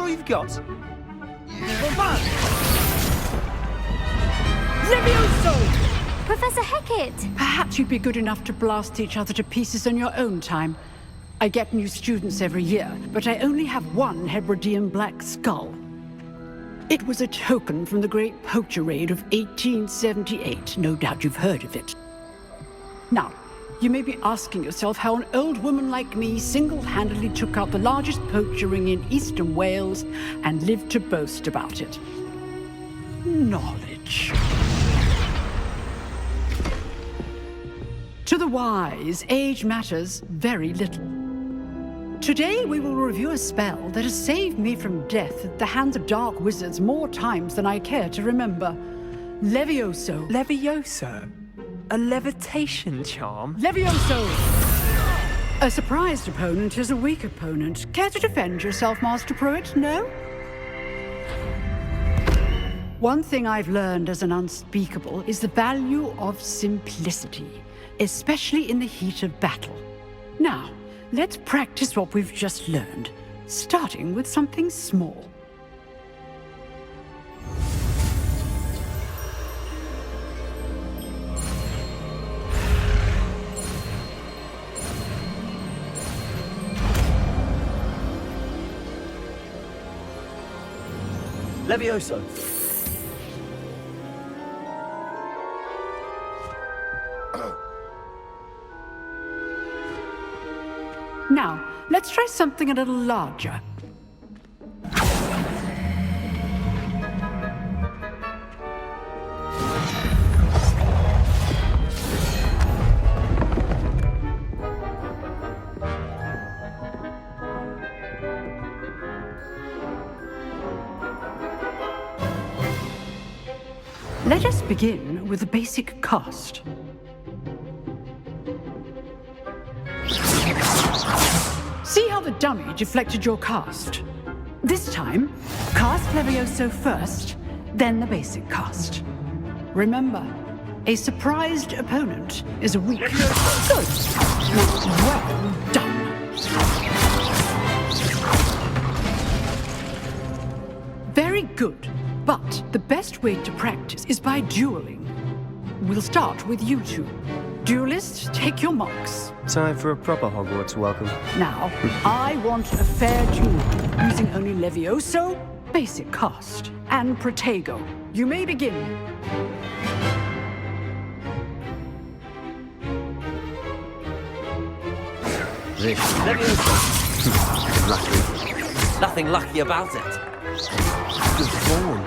you've got? Levioso! Professor Hecat! Perhaps you'd be good enough to blast each other to pieces on your own time. I get new students every year, but I only have one Hebridean black skull. It was a token from the Great Poacher Raid of 1878. No doubt you've heard of it. Now, you may be asking yourself how an old woman like me single-handedly took out the largest poacher ring in eastern Wales and lived to boast about it. Knowledge. To the wise, age matters very little. Today we will review a spell that has saved me from death at the hands of dark wizards more times than I care to remember. Levioso. Levioso? A levitation charm? Levioso! A surprised opponent is a weak opponent. Care to defend yourself, Master Pruitt? No? One thing I've learned as an unspeakable is the value of simplicity, especially in the heat of battle. Now, let's practice what we've just learned, starting with something small. Levioso. Now, let's try something a little larger. Let us begin with the basic cast. See how the dummy deflected your cast? This time, cast Levioso first, then the basic cast. Remember, a surprised opponent is a weak... Good. Well done. Very good. But the best way to practice is by dueling. We'll start with you two. Duelists, take your marks. Time for a proper Hogwarts welcome. Now, I want a fair duel, using only Levioso, basic cast, and Protego. You may begin. Levioso. Lucky. Nothing lucky about it. Good form.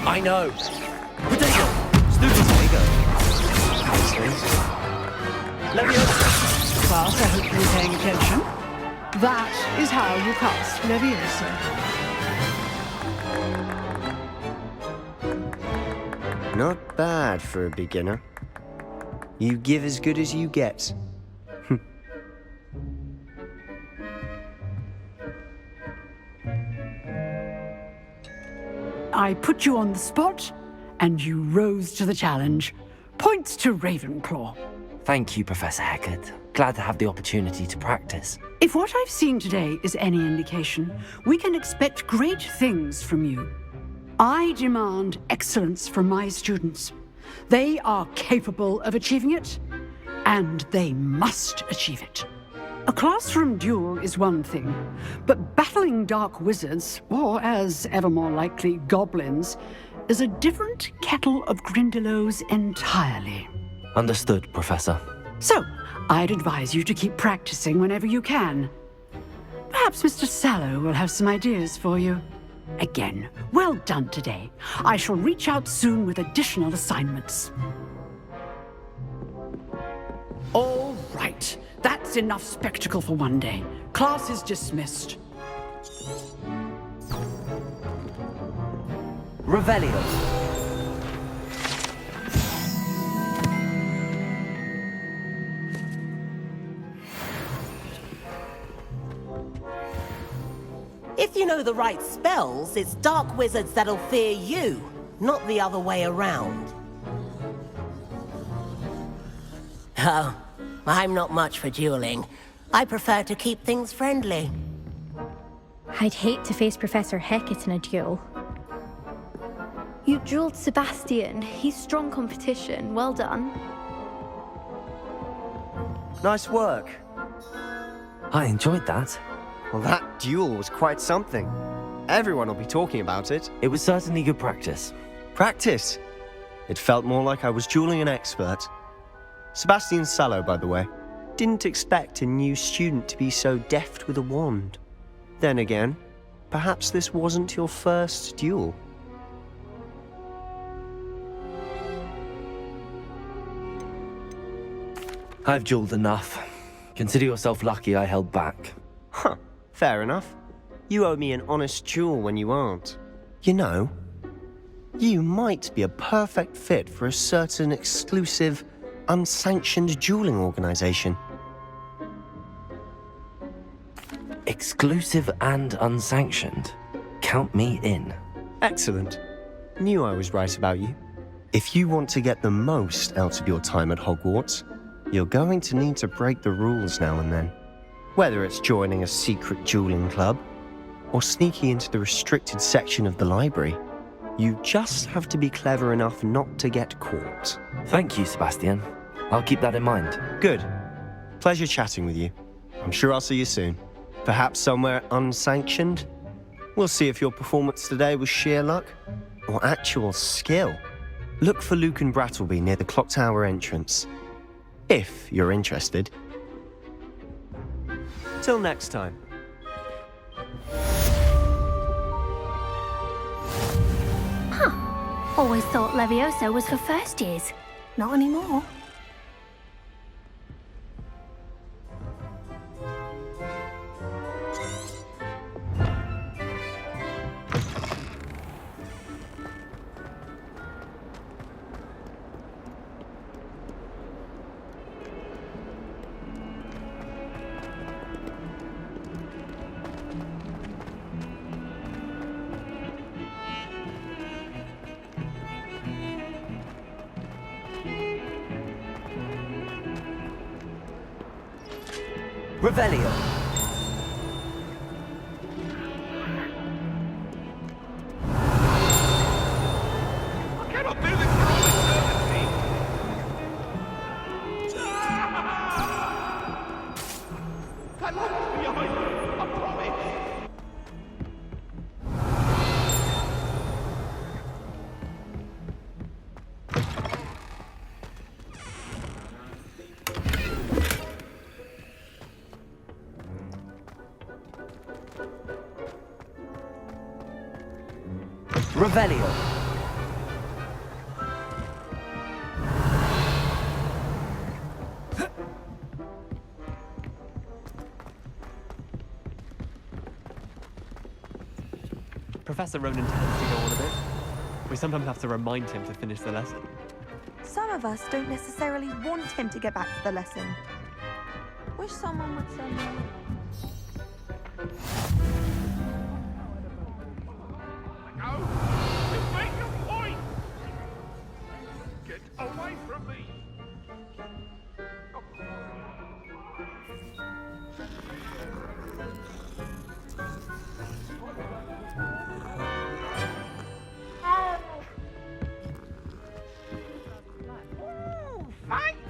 I know. Protego. Stupid Protego. Levioso. Class, I hope you're paying attention. That is how you cast Levioso. Not bad for a beginner. You give as good as you get. I put you on the spot, and you rose to the challenge. Points to Ravenclaw. Thank you, Professor Hecat. Glad to have the opportunity to practice. If what I've seen today is any indication, we can expect great things from you. I demand excellence from my students. They are capable of achieving it, and they must achieve it. A classroom duel is one thing, but battling dark wizards, or as ever more likely, goblins, is a different kettle of Grindylows entirely. Understood, Professor. So, I'd advise you to keep practicing whenever you can. Perhaps Mr. Sallow will have some ideas for you. Again, well done today. I shall reach out soon with additional assignments. All right. That's enough spectacle for one day. Class is dismissed. Revelio. If you know the right spells, it's dark wizards that'll fear you, not the other way around. Oh, I'm not much for dueling. I prefer to keep things friendly. I'd hate to face Professor Hecat in a duel. You dueled Sebastian. He's strong competition. Well done. Nice work. I enjoyed that. Well, that duel was quite something. Everyone will be talking about it. It was certainly good practice. Practice? It felt more like I was dueling an expert. Sebastian Sallow, by the way. Didn't expect a new student to be so deft with a wand. Then again, perhaps this wasn't your first duel. I've dueled enough. Consider yourself lucky I held back. Huh, fair enough. You owe me an honest duel when you aren't. You know, you might be a perfect fit for a certain exclusive, unsanctioned dueling organization. Exclusive and unsanctioned. Count me in. Excellent. Knew I was right about you. If you want to get the most out of your time at Hogwarts, you're going to need to break the rules now and then. Whether it's joining a secret dueling club, or sneaking into the restricted section of the library, you just have to be clever enough not to get caught. Thank you, Sebastian. I'll keep that in mind. Good. Pleasure chatting with you. I'm sure I'll see you soon. Perhaps somewhere unsanctioned? We'll see if your performance today was sheer luck or actual skill. Look for Luke and Brattleby near the clock tower entrance. If you're interested. Till next time. Always thought Levioso was for first years. Not anymore. Revelio. I cannot do this for all eternity! That light is behind me, I promise! Revelio. Professor Ronan tends to go on a bit. We sometimes have to remind him to finish the lesson. Some of us don't necessarily want him to get back to the lesson. Wish someone would say no. Go! Make your point! Get away from me!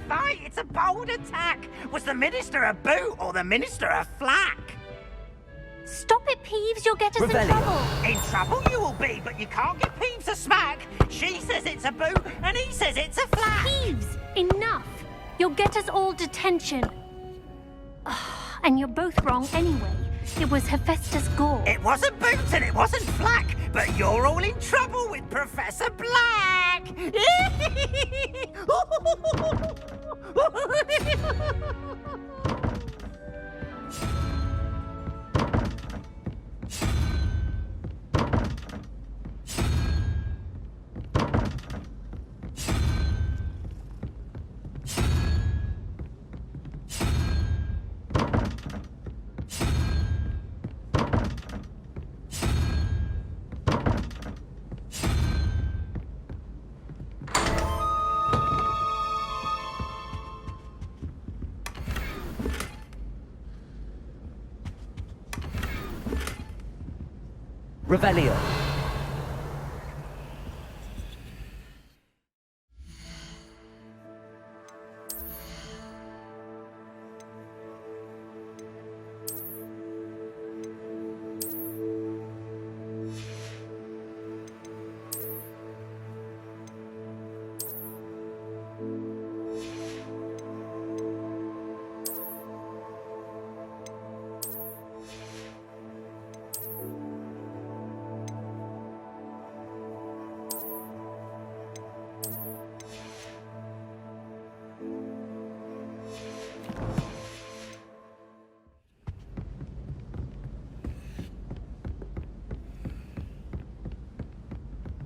Fight! It's a bold attack! Was the Minister a boot or the Minister a flack? Stop it, Peeves. You'll get us in Revelio. trouble. In trouble you will be, but you can't give Peeves a smack. She says it's a boot and he says it's a flack. Peeves, enough. You'll get us all detention. And you're both wrong anyway. It was Hephaestus Gore. It wasn't boot and it wasn't flack, but you're all in trouble with Professor Black. Revelio.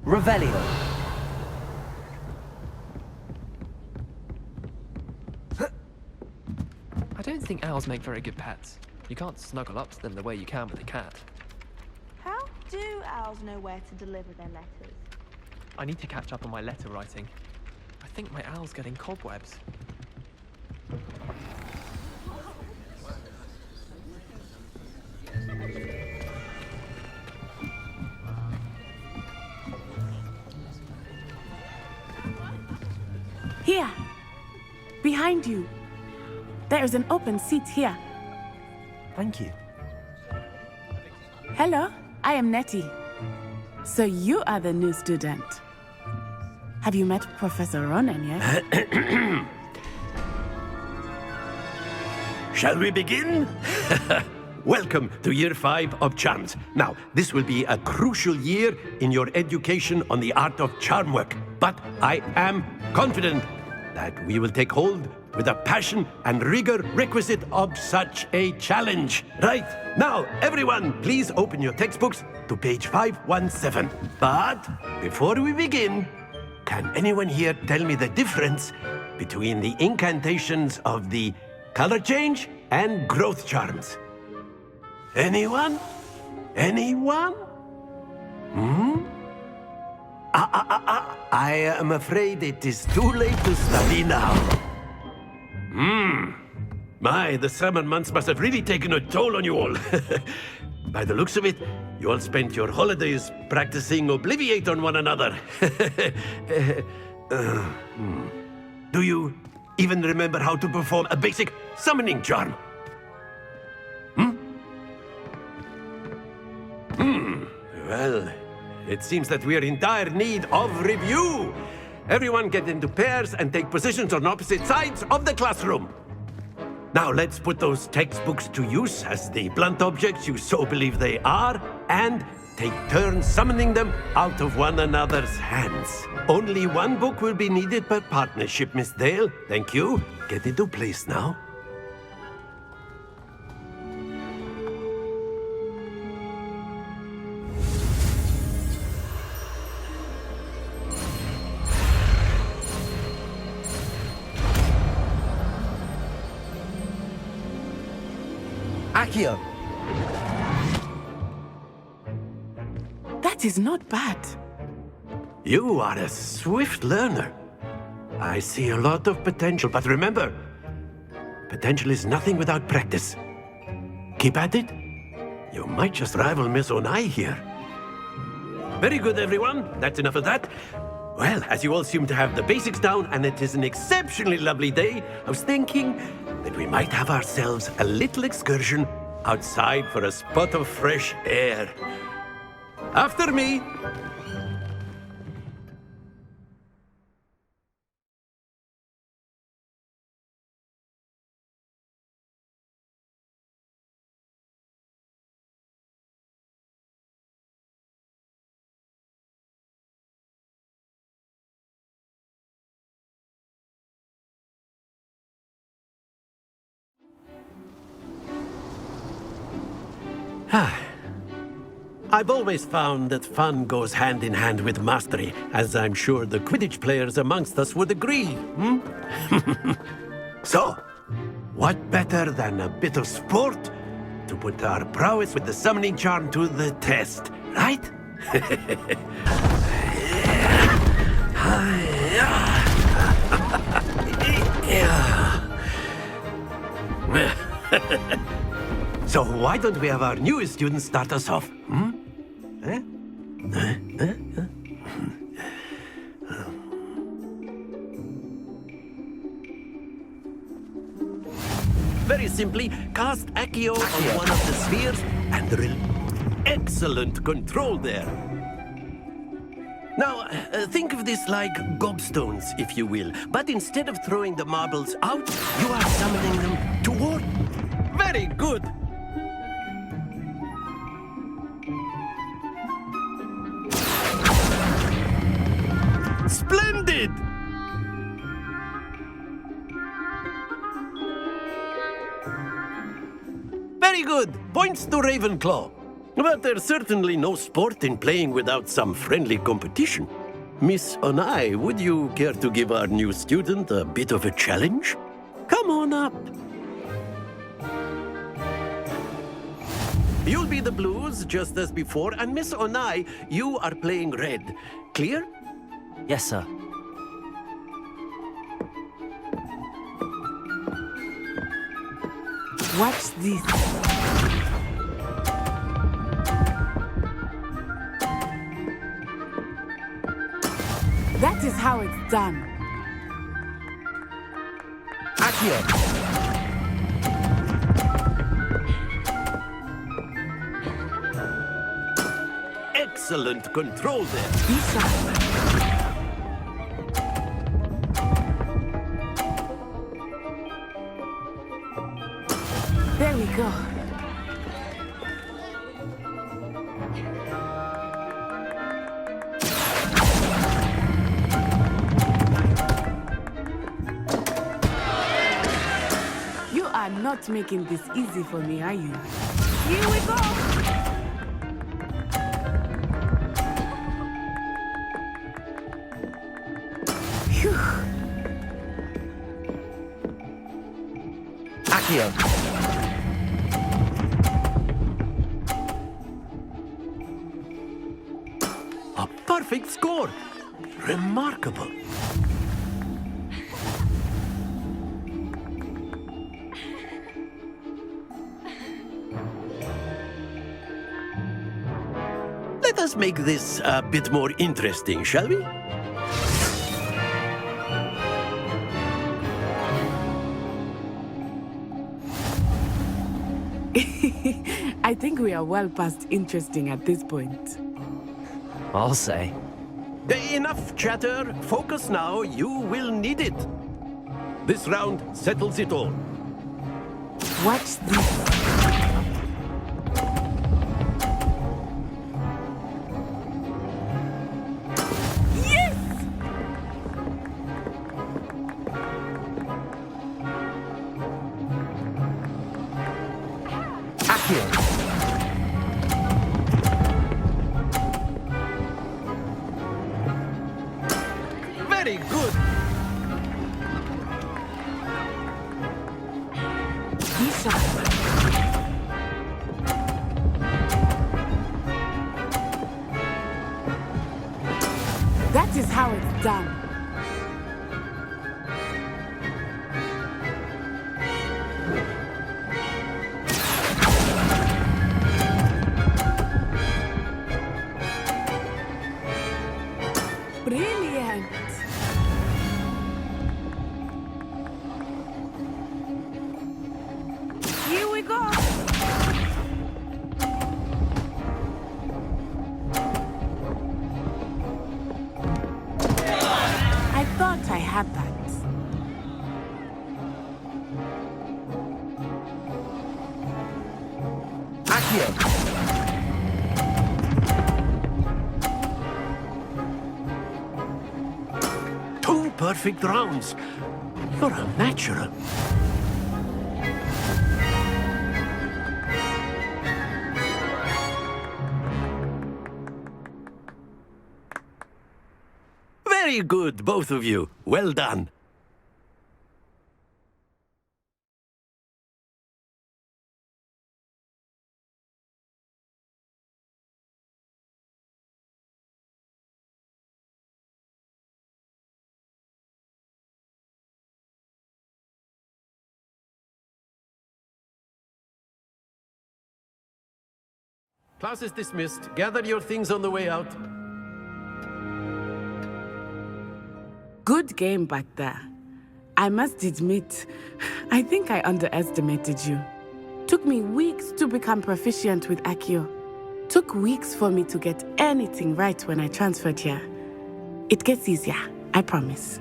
Revelio. I don't think owls make very good pets. You can't snuggle up to them the way you can with a cat. How do owls know where to deliver their letters? I need to catch up on my letter writing. I think my owl's getting cobwebs. Here, behind you. There is an open seat here. Thank you. Hello, I am Nettie. So you are the new student. Have you met Professor Ronan yet? Shall we begin? Welcome to Year 5 of Charms. Now, this will be a crucial year in your education on the art of charm work. But I am confident that we will take hold with the passion and rigor requisite of such a challenge. Right, now, everyone, please open your textbooks to page 517. But before we begin, can anyone here tell me the difference between the incantations of the color change and growth charms? Anyone? Anyone? I am afraid it is too late to study now. My, the summer months must have really taken a toll on you all. By the looks of it, you all spent your holidays practicing Obliviate on one another. Do you even remember how to perform a basic summoning charm? Well, it seems that we are in dire need of review. Everyone get into pairs and take positions on opposite sides of the classroom. Now let's put those textbooks to use as the blunt objects you so believe they are, and take turns summoning them out of one another's hands. Only one book will be needed per partnership, Miss Dale. Thank you. Get into place now. Accio. That is not bad. You are a swift learner. I see a lot of potential, but remember, potential is nothing without practice. Keep at it. You might just rival Miss Onai here. Very good, everyone. That's enough of that. Well, as you all seem to have the basics down, and it is an exceptionally lovely day, I was thinking that we might have ourselves a little excursion outside for a spot of fresh air. After me. I've always found that fun goes hand in hand with mastery, as I'm sure the Quidditch players amongst us would agree. So, what better than a bit of sport to put our prowess with the summoning charm to the test, right? So why don't we have our newest student start us off? Eh? Very simply, cast Accio on one of the spheres and excellent control there. Now, think of this like gobstones, if you will. But instead of throwing the marbles out, you are summoning them toward. Very good. Splendid! Very good. Points to Ravenclaw. But there's certainly no sport in playing without some friendly competition. Miss Onai, would you care to give our new student a bit of a challenge? Come on up. You'll be the blues, just as before, and Miss Onai, you are playing red. Clear? Yes, sir. Watch this. That is how it's done. Accio! Excellent control there. Be sharp. There we go. You are not making this easy for me, are you? Here we go! Phew. Accio! A perfect score. Remarkable. Let us make this a bit more interesting, shall we? I think we are well past interesting at this point. I'll say. Enough chatter. Focus now. You will need it. This round settles it all. Watch this. Yes! Accio! Very good. Be sharp. That is how it's done. Brilliant. Here we go. I thought I had that. Accio! Two perfect rounds. You're a natural. Very good, both of you. Well done. Class is dismissed. Gather your things on the way out. Good game back there. I must admit, I think I underestimated you. Took me weeks to become proficient with Accio. Took weeks for me to get anything right when I transferred here. It gets easier, I promise.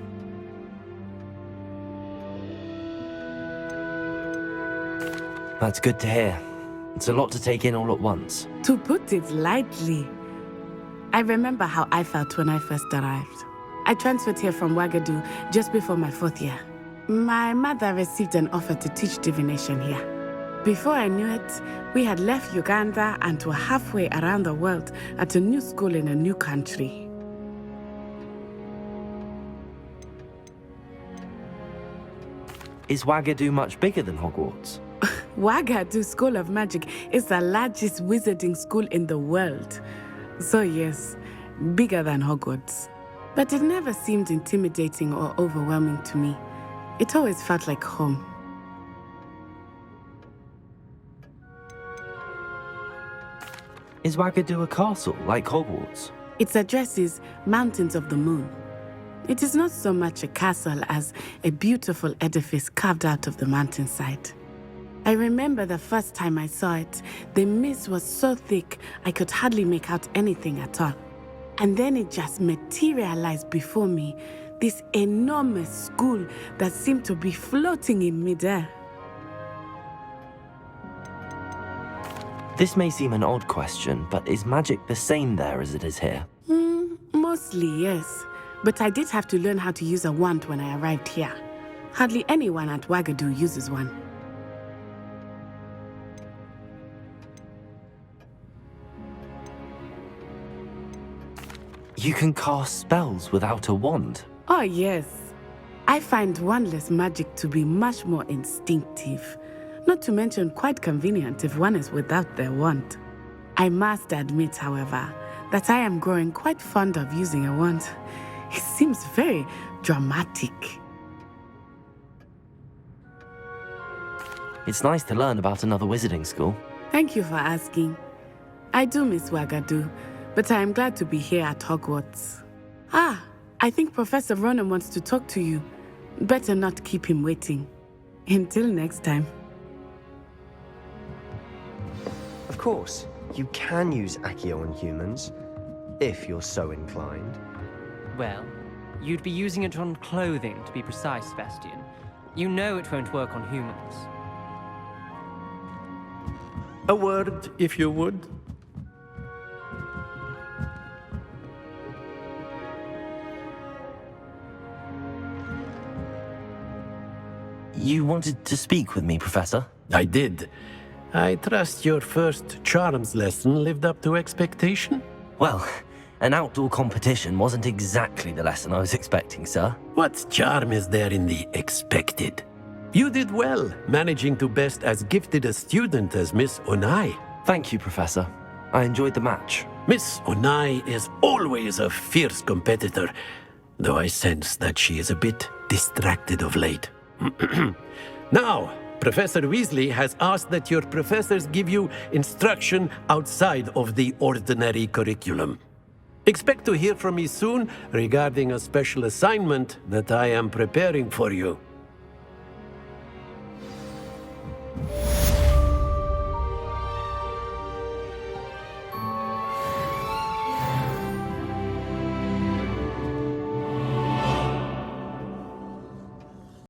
That's good to hear. It's a lot to take in all at once. To put it lightly, I remember how I felt when I first arrived. I transferred here from Wagadu just before my 4th year. My mother received an offer to teach divination here. Before I knew it, we had left Uganda and were halfway around the world at a new school in a new country. Is Wagadu much bigger than Hogwarts? Wagadu School of Magic is the largest wizarding school in the world. So yes, bigger than Hogwarts. But it never seemed intimidating or overwhelming to me. It always felt like home. Is Wagadu a castle, like Hogwarts? Its address is Mountains of the Moon. It is not so much a castle as a beautiful edifice carved out of the mountainside. I remember the first time I saw it, the mist was so thick I could hardly make out anything at all. And then it just materialized before me, this enormous school that seemed to be floating in midair. This may seem an odd question, but is magic the same there as it is here? Mostly, yes. But I did have to learn how to use a wand when I arrived here. Hardly anyone at Wagadu uses one. You can cast spells without a wand? Oh, yes. I find wandless magic to be much more instinctive. Not to mention quite convenient if one is without their wand. I must admit, however, that I am growing quite fond of using a wand. It seems very dramatic. It's nice to learn about another wizarding school. Thank you for asking. I do miss Wagadu, but I am glad to be here at Hogwarts. I think Professor Ronan wants to talk to you. Better not keep him waiting. Until next time. Of course, you can use Accio on humans, if you're so inclined. Well, you'd be using it on clothing, to be precise, Sebastian. You know it won't work on humans. A word, if you would. You wanted to speak with me, Professor? I did. I trust your first charms lesson lived up to expectation? Well, an outdoor competition wasn't exactly the lesson I was expecting, sir. What charm is there in the expected? You did well, managing to best as gifted a student as Miss Onai. Thank you, Professor. I enjoyed the match. Miss Onai is always a fierce competitor, though I sense that she is a bit distracted of late. Now, Professor Weasley has asked that your professors give you instruction outside of the ordinary curriculum. Expect to hear from me soon regarding a special assignment that I am preparing for you.